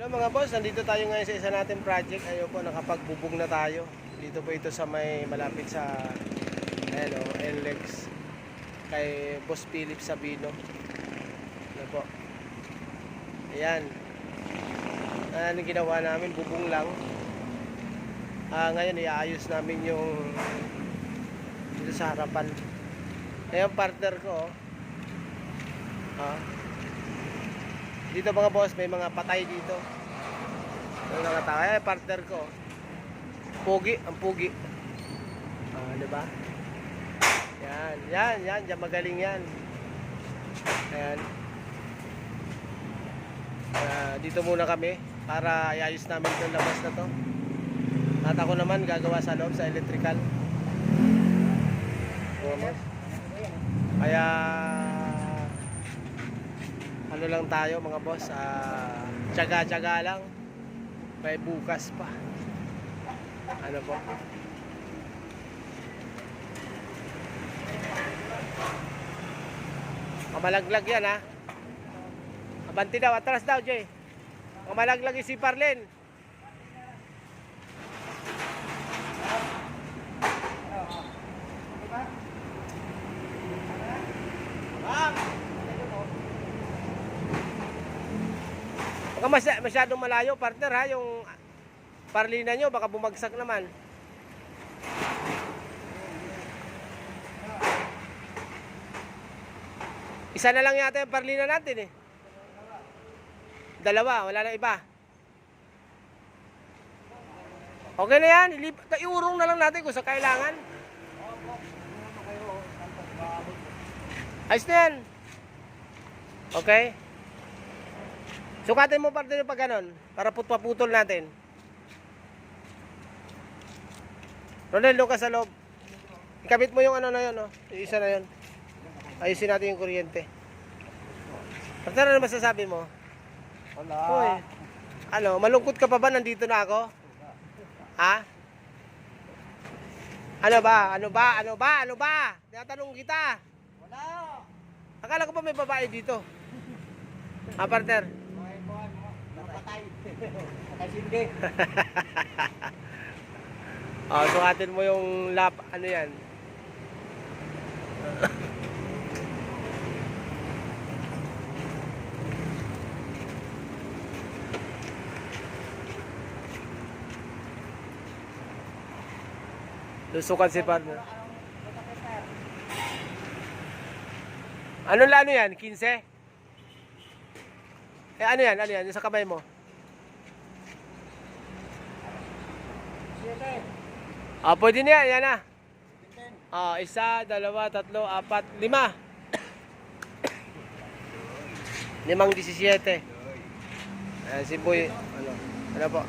Mga boss, nandito tayo ngayon sa isa nating project. Ayun po, nakapagbubog na tayo. Dito po ito sa may malapit sa NLEX kay Boss Philip Sabino. Ano po. Ayan. Ano ginawa namin? Bubong lang. Ngayon, iaayos namin yung dito sa harapan. Ayan, partner ko. Dito mga boss, may mga patay dito. Ang nakataya, partner ko. Pugi, ang pugi. Di ba? Yan, diyan magaling yan. Ayan. Dito muna kami para iayos namin itong labas na to. At ako naman gagawa sa loob sa electrical. Kaya ano lang tayo mga boss, tiyaga-tiyaga lang, may bukas pa. Ano po, kamalaglag yan ha. Abanti daw, atras daw Jay. Kamalaglag yung si Parlen. Baka masyadong malayo partner ha, yung parlina nyo baka bumagsak naman. Isa na lang yata yung parlina natin eh. Dalawa, wala na iba. Okay na yan, iurong na lang natin kung sa kailangan. Ayos na yan. Okay. Sukatin mo partner yung pag ganon, para paputol natin. Ronel, doon ka sa loob. Ikabit mo yung ano na yun, no? Yung isa na yun. Ayusin natin yung kuryente. Partner, ano masasabi mo? Wala. Uy, ano, malungkot ka pa ba? Nandito na ako? Ha? Ano ba? Tinatanong kita. Wala. Akala ko pa may babae dito. Ha, partner? Napatay. Nakasindi. Sukatin mo yung lap, ano yan? Lusukan si partner. Ano yan? 15? Ano yan? Yung sa kamay mo? 7. Pwede na yan na. 1, 2, 3, 4, 5. 5. 17. Si Boy, ano po?